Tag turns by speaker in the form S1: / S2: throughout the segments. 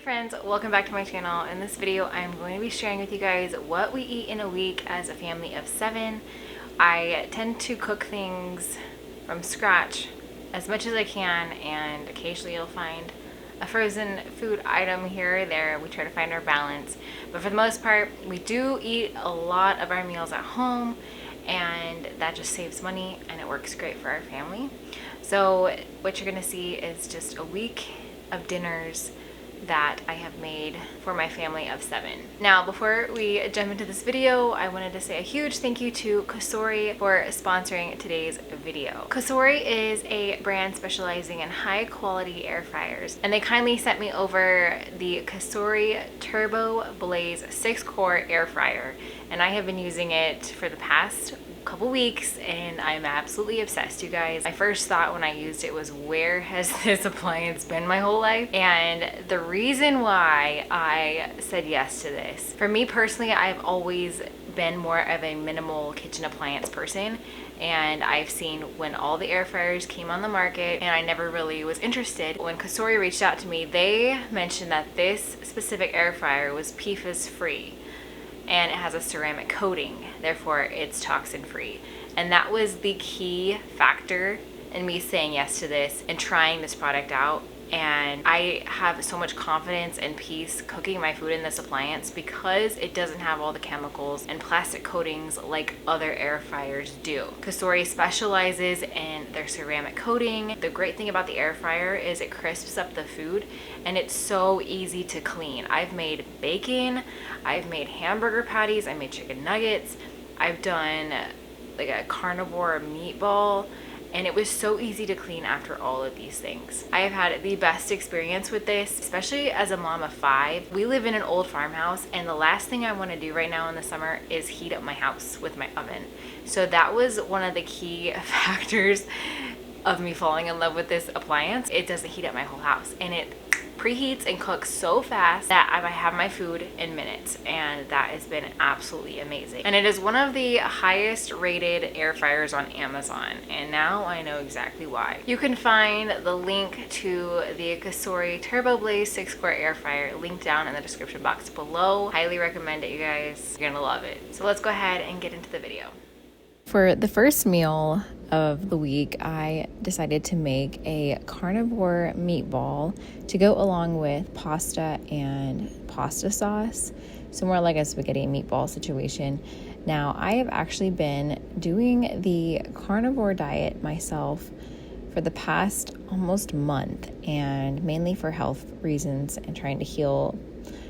S1: friends, welcome back to my channel. In this video I'm going to be sharing with you guys what we eat in a week as a family of 7. I tend to cook things from scratch as much as I can, and occasionally you'll find a frozen food item here or there. We try to find our balance, but for the most part we do eat a lot of our meals at home, and that just saves money and it works great for our family. So what you're gonna see is just a week of dinners that I have made for my family of 7. Now, before we jump into this video, I wanted to say a huge thank you to COSORI for sponsoring today's video. COSORI is a brand specializing in high quality air fryers, and they kindly sent me over the COSORI TurboBlaze 6-core air fryer, and I have been using it for the past couple weeks and I'm absolutely obsessed, you guys. My first thought when I used it was, where has this appliance been my whole life? And the reason why I said yes to this, for me personally, I've always been more of a minimal kitchen appliance person, and I've seen when all the air fryers came on the market and I never really was interested. When COSORI reached out to me, they mentioned that this specific air fryer was PFAS free and it has a ceramic coating, therefore it's toxin free. And that was the key factor in me saying yes to this and trying this product out. And I have so much confidence and peace cooking my food in this appliance because it doesn't have all the chemicals and plastic coatings like other air fryers do. COSORI specializes in their ceramic coating. The great thing about the air fryer is it crisps up the food and it's so easy to clean. I've made bacon, I've made hamburger patties, I made chicken nuggets, I've done like a carnivore meatball, and it was so easy to clean after all of these things. I have had the best experience with this, especially as a mom of 5. We live in an old farmhouse, and the last thing I want to do right now in the summer is heat up my house with my oven. So that was one of the key factors of me falling in love with this appliance. It doesn't heat up my whole house, and it preheats and cooks so fast that I have my food in minutes, and that has been absolutely amazing. And it is one of the highest rated air fryers on Amazon, and now I know exactly why. You can find the link to the COSORI TurboBlaze 6-core air fryer linked down in the description box below. Highly recommend it, you guys. You're gonna love it. So let's go ahead and get into the video. For the first meal of the week, I decided to make a carnivore meatball to go along with pasta and pasta sauce, so more like a spaghetti meatball situation. Now, I have actually been doing the carnivore diet myself for the past almost month, and mainly for health reasons and trying to heal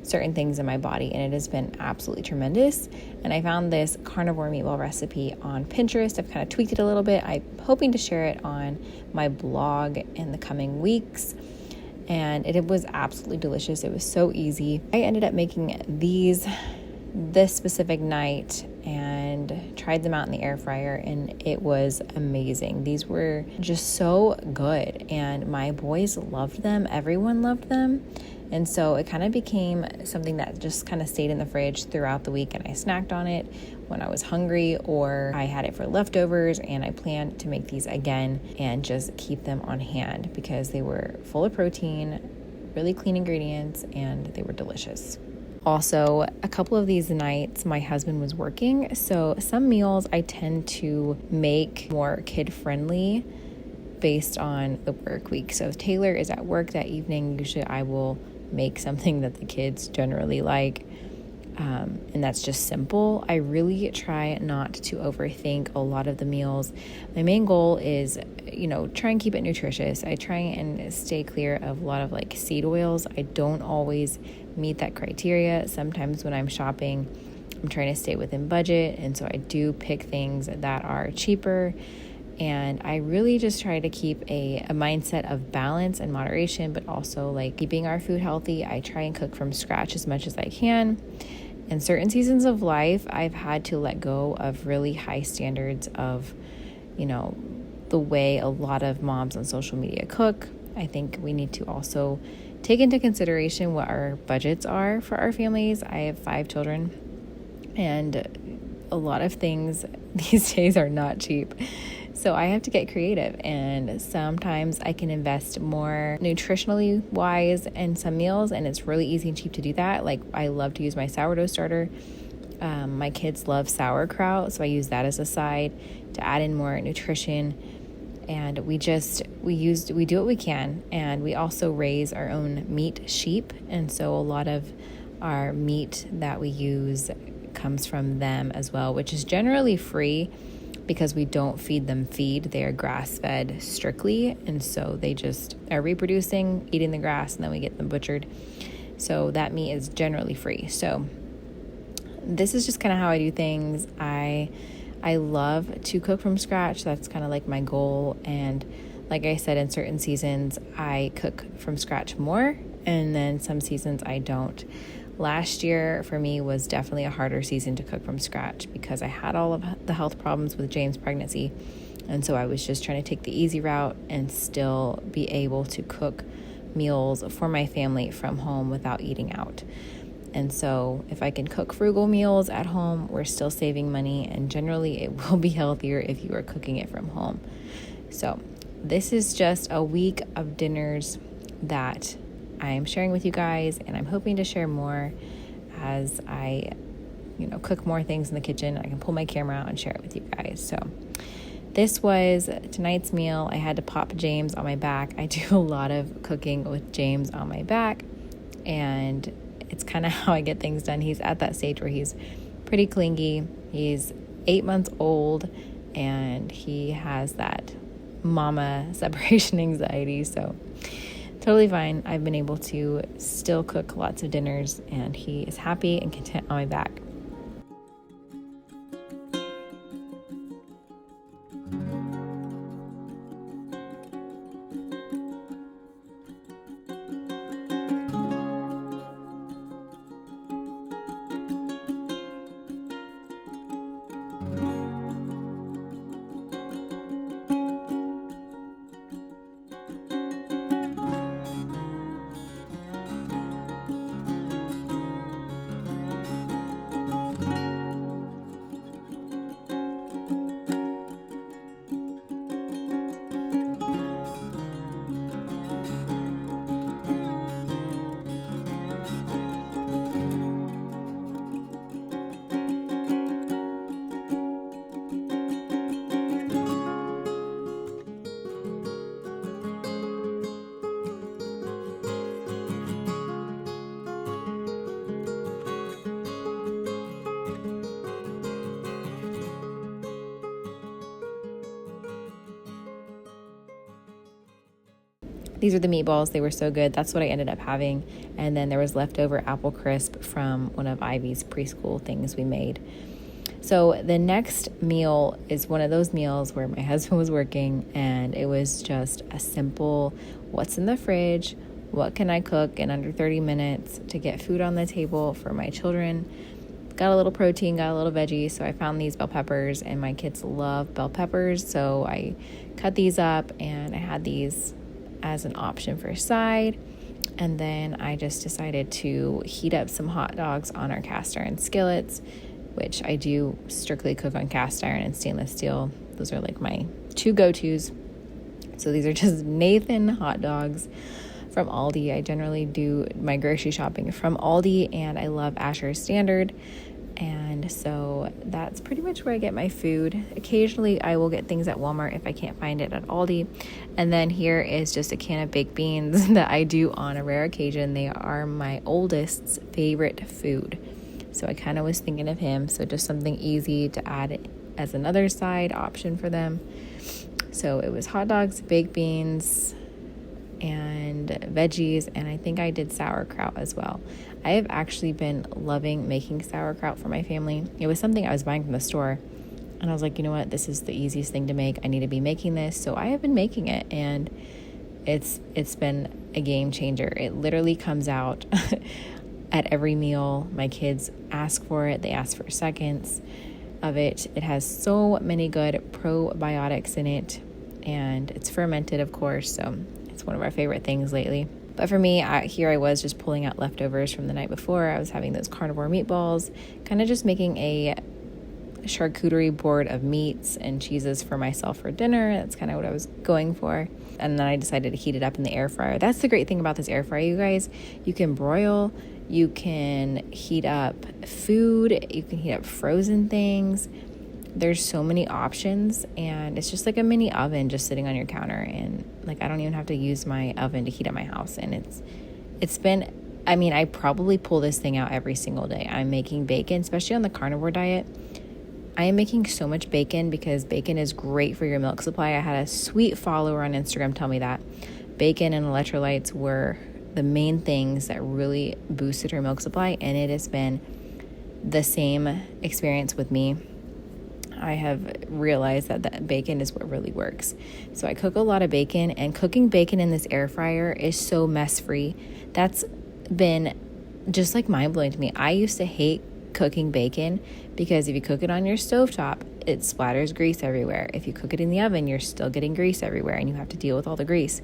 S1: certain things in my body, and it has been absolutely tremendous. And I found this carnivore meatball recipe on Pinterest. I've kind of tweaked it a little bit. I'm hoping to share it on my blog in the coming weeks, and it was absolutely delicious. It was so easy. I ended up making these this specific night and tried them out in the air fryer, and it was amazing. These were just so good, and my boys loved them. Everyone loved them. And so it kind of became something that just kind of stayed in the fridge throughout the week, and I snacked on it when I was hungry, or I had it for leftovers, and I planned to make these again and just keep them on hand because they were full of protein, really clean ingredients, and they were delicious. Also, a couple of these nights my husband was working, so some meals I tend to make more kid-friendly based on the work week. So if Taylor is at work that evening, usually I will make something that the kids generally like, and that's just simple. I really try not to overthink a lot of the meals. My main goal is, try and keep it nutritious. I try and stay clear of a lot of like seed oils. I don't always meet that criteria. Sometimes when I'm shopping, I'm trying to stay within budget, and so I do pick things that are cheaper. And I really just try to keep a mindset of balance and moderation, but also like keeping our food healthy. I try and cook from scratch as much as I can. In certain seasons of life, I've had to let go of really high standards of, the way a lot of moms on social media cook. I think we need to also take into consideration what our budgets are for our families. I have 5 children, and a lot of things these days are not cheap. So I have to get creative, and sometimes I can invest more nutritionally wise in some meals, and it's really easy and cheap to do that. Like, I love to use my sourdough starter. My kids love sauerkraut, so I use that as a side to add in more nutrition. And we do what we can, and we also raise our own meat sheep, and so a lot of our meat that we use comes from them as well, which is generally free because we don't feed them feed. They are grass-fed strictly, and so they just are reproducing, eating the grass, and then we get them butchered. So that meat is generally free. So this is just kind of how I do things. I love to cook from scratch. That's kind of like my goal. And like I said, in certain seasons, I cook from scratch more, and then some seasons I don't. Last year for me was definitely a harder season to cook from scratch because I had all of the health problems with James' pregnancy. And so I was just trying to take the easy route and still be able to cook meals for my family from home without eating out. And so if I can cook frugal meals at home, we're still saving money, and generally it will be healthier if you are cooking it from home. So this is just a week of dinners that I am sharing with you guys, and I'm hoping to share more as I, cook more things in the kitchen. I can pull my camera out and share it with you guys. So this was tonight's meal. I had to pop James on my back. I do a lot of cooking with James on my back, and it's kind of how I get things done. He's at that stage where he's pretty clingy. He's 8 months old, and he has that mama separation anxiety. So totally fine. I've been able to still cook lots of dinners, and he is happy and content on my back. These are the meatballs. They were so good. That's what I ended up having. And then there was leftover apple crisp from one of Ivy's preschool things we made. So the next meal is one of those meals where my husband was working, and it was just a simple, what's in the fridge? What can I cook in under 30 minutes to get food on the table for my children? Got a little protein, got a little veggie. So I found these bell peppers, and my kids love bell peppers. So I cut these up, and I had these as an option for a side. And then I just decided to heat up some hot dogs on our cast iron skillets, which I do strictly cook on cast iron and stainless steel. Those are like my two go-tos. So these are just Nathan hot dogs from Aldi. I generally do my grocery shopping from Aldi, and I love Asher Standard. And so that's pretty much where I get my food. Occasionally I will get things at Walmart if I can't find it at Aldi. And then here is just a can of baked beans that I do on a rare occasion. They are my oldest's favorite food. So I kind of was thinking of him. So just something easy to add as another side option for them. So it was hot dogs, baked beans, and veggies, and I think I did sauerkraut as well. I have actually been loving making sauerkraut for my family. It was something I was buying from the store, and I was like, you know what, this is the easiest thing to make. I need to be making this. So I have been making it, and it's been a game changer. It literally comes out at every meal. My kids ask for it. They ask for seconds of it. It has so many good probiotics in it, and it's fermented, of course, so it's one of our favorite things lately. But for me, here I was just pulling out leftovers from the night before. I was having those carnivore meatballs, kind of just making a charcuterie board of meats and cheeses for myself for dinner. That's kind of what I was going for. And then I decided to heat it up in the air fryer. That's the great thing about this air fryer, you guys. You can broil, you can heat up food, you can heat up frozen things. There's so many options, and it's just like a mini oven just sitting on your counter. And like, I don't even have to use my oven to heat up my house. And it's been, I mean, I probably pull this thing out every single day. I'm making bacon, especially on the carnivore diet. I am making so much bacon because bacon is great for your milk supply. I had a sweet follower on Instagram tell me that bacon and electrolytes were the main things that really boosted her milk supply, and it has been the same experience with me. I have realized that bacon is what really works. So I cook a lot of bacon, and cooking bacon in this air fryer is so mess-free. That's been just like mind-blowing to me. I used to hate cooking bacon because if you cook it on your stovetop, it splatters grease everywhere. If you cook it in the oven, you're still getting grease everywhere, and you have to deal with all the grease.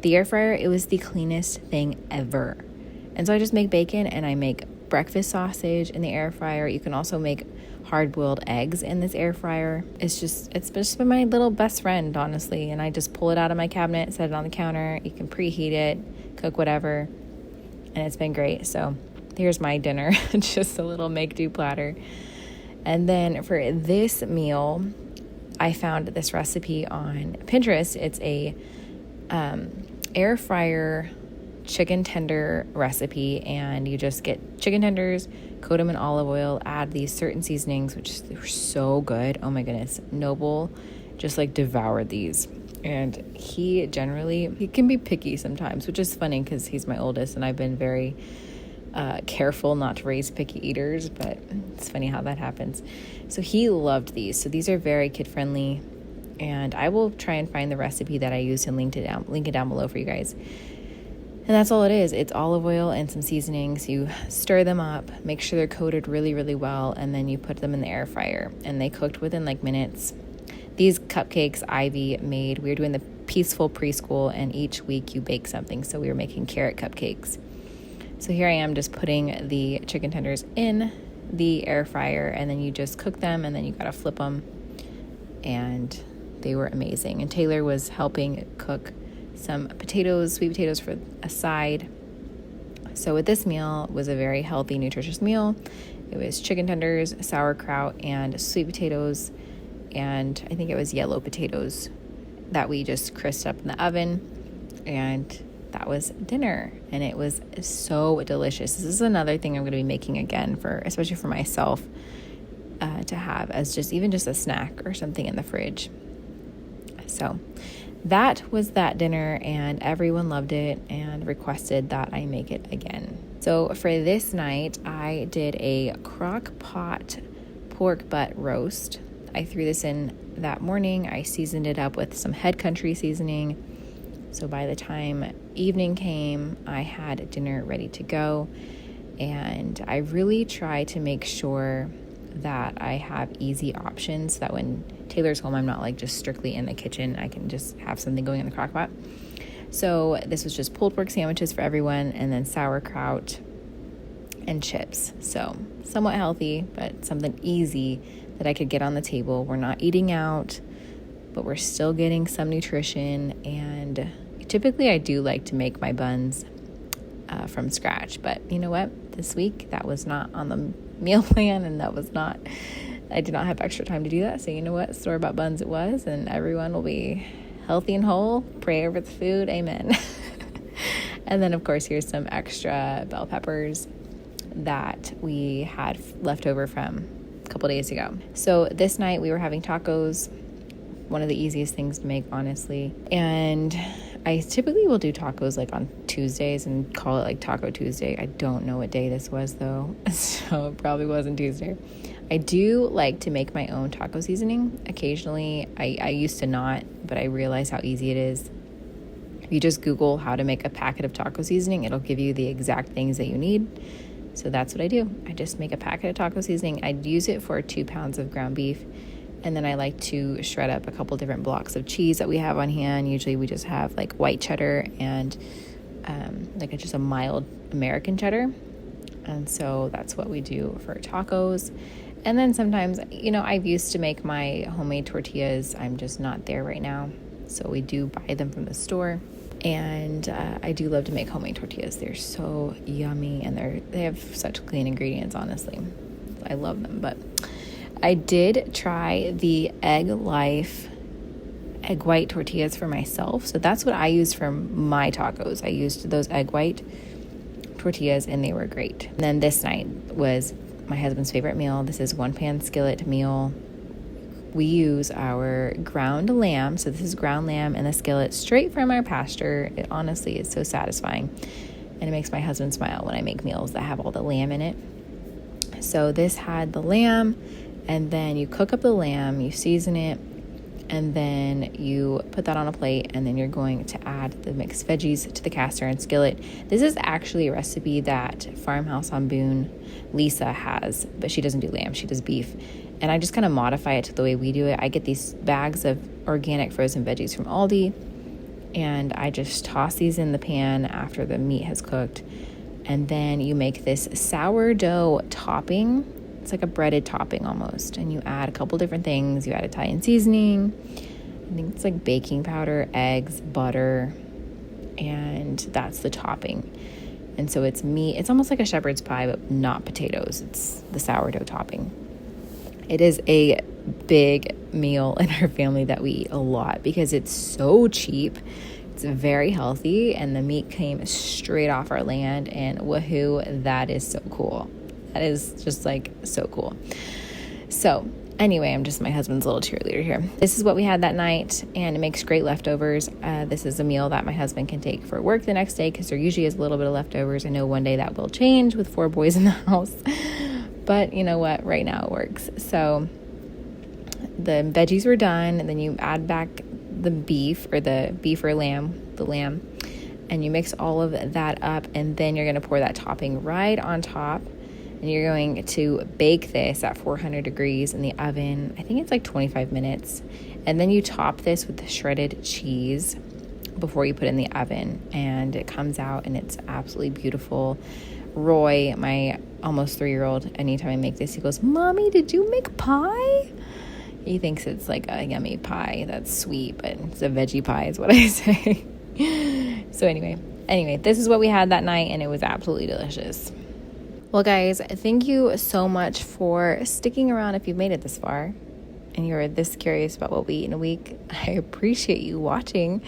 S1: The air fryer, it was the cleanest thing ever. And so I just make bacon, and I make breakfast sausage in the air fryer. You can also make hard-boiled eggs in this air fryer. It's just been my little best friend, honestly. And I just pull it out of my cabinet, set it on the counter. You can preheat it, cook whatever, and it's been great. So here's my dinner, just a little make-do platter. And then for this meal, I found this recipe on Pinterest. It's a air fryer chicken tender recipe, and you just get chicken tenders, coat them in olive oil, add these certain seasonings, which were so good. Oh my goodness. Noble just like devoured these. And he can be picky sometimes, which is funny because he's my oldest, and I've been very careful not to raise picky eaters, but it's funny how that happens. So he loved these. So these are very kid friendly, and I will try and find the recipe that I used and link it down below for you guys. And that's all it is. It's olive oil and some seasonings. You stir them up, make sure they're coated really, really well, and then you put them in the air fryer. And they cooked within like minutes. These cupcakes Ivy made, we were doing the Peaceful Preschool, and each week you bake something. So we were making carrot cupcakes. So here I am just putting the chicken tenders in the air fryer, and then you just cook them, and then you gotta flip them. And they were amazing. And Taylor was helping cook some potatoes, sweet potatoes for a side. So with this meal was a very healthy, nutritious meal. It was chicken tenders, sauerkraut, and sweet potatoes, and I think it was yellow potatoes that we just crisped up in the oven, and that was dinner, and it was so delicious. This is another thing I'm going to be making again, especially for myself, to have as just a snack or something in the fridge. So that was that dinner, and everyone loved it and requested that I make it again. So for this night, I did a crock pot pork butt roast. I threw this in that morning. I seasoned it up with some Head Country seasoning. So by the time evening came, I had dinner ready to go. And I really try to make sure that I have easy options so that when Taylor's home, I'm not like just strictly in the kitchen. I can just have something going in the crock pot. So this was just pulled pork sandwiches for everyone, and then sauerkraut and chips. So somewhat healthy, but something easy that I could get on the table. We're not eating out, but we're still getting some nutrition. And typically I do like to make my buns from scratch, but you know what? This week that was not on the meal plan, and I did not have extra time to do that. So you know what? Store-bought buns it was, and everyone will be healthy and whole. Pray over the food. Amen. And then of course, here's some extra bell peppers that we had left over from a couple days ago. So this night we were having tacos, one of the easiest things to make, honestly. And I typically will do tacos like on Tuesdays and call it like Taco Tuesday. I don't know what day this was though, so it probably wasn't Tuesday. I do like to make my own taco seasoning occasionally. I used to not, but I realize how easy it is. If you just Google how to make a packet of taco seasoning, it'll give you the exact things that you need. So that's what I do. I just make a packet of taco seasoning. I'd use it for 2 pounds of ground beef. And then I like to shred up a couple different blocks of cheese that we have on hand. Usually we just have like white cheddar and just a mild American cheddar. And so that's what we do for tacos. And then sometimes, you know, I've used to make my homemade tortillas. I'm just not there right now. So we do buy them from the store. And I do love to make homemade tortillas. They're so yummy, and they have such clean ingredients, honestly. I love them. But I did try the egg white tortillas for myself. So that's what I used for my tacos. I used those egg white tortillas, and they were great. And then this night was my husband's favorite meal. This is 1-pan skillet meal. We use our ground lamb. So this is ground lamb in the skillet straight from our pasture. It honestly is so satisfying. And it makes my husband smile when I make meals that have all the lamb in it. So this had the lamb, and then you cook up the lamb, you season it, and then you put that on a plate, and then you're going to add the mixed veggies to the cast iron skillet. This is actually a recipe that Farmhouse on Boone, Lisa, has, but she doesn't do lamb, she does beef. And I just kind of modify it to the way we do it. I get these bags of organic frozen veggies from Aldi, and I just toss these in the pan after the meat has cooked. And then you make this sourdough topping. It's like a breaded topping almost. And you add a couple different things. You add Italian seasoning. I think it's like baking powder, eggs, butter, and that's the topping. And so it's meat. It's almost like a shepherd's pie, but not potatoes. It's the sourdough topping. It is a big meal in our family that we eat a lot because it's so cheap. It's very healthy, and the meat came straight off our land, and woohoo, that is so cool. That is just like so cool. So anyway, I'm just my husband's little cheerleader here. This is what we had that night, and it makes great leftovers. This is a meal that my husband can take for work the next day because there usually is a little bit of leftovers. I know one day that will change with 4 boys in the house. But you know what? Right now it works. So the veggies were done, and then you add back the beef or lamb, and you mix all of that up, and then you're going to pour that topping right on top, and you're going to bake this at 400 degrees in the oven. I think it's like 25 minutes. And then you top this with the shredded cheese before you put it in the oven, and it comes out and it's absolutely beautiful. Roy, my almost 3-year-old, anytime I make this, he goes, "Mommy, did you make pie?" He thinks it's like a yummy pie that's sweet, but it's a veggie pie is what I say. So anyway, this is what we had that night, and it was absolutely delicious. Well, guys, thank you so much for sticking around if you've made it this far and you're this curious about what we eat in a week. I appreciate you watching.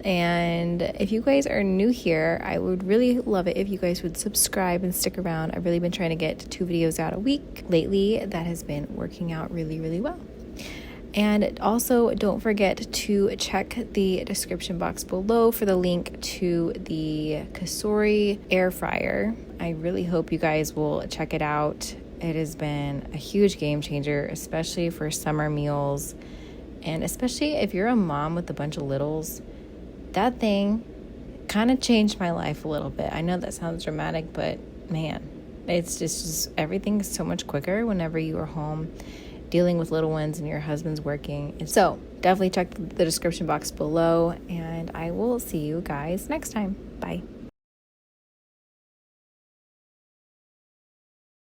S1: And if you guys are new here, I would really love it if you guys would subscribe and stick around. I've really been trying to get 2 videos out a week lately. That has been working out really, really well. And also, don't forget to check the description box below for the link to the COSORI air fryer. I really hope you guys will check it out. It has been a huge game changer, especially for summer meals. And especially if you're a mom with a bunch of littles, that thing kind of changed my life a little bit. I know that sounds dramatic, but man, it's just everything's so much quicker whenever you are home dealing with little ones and your husband's working. So definitely check the description box below, and I will see you guys next time. Bye.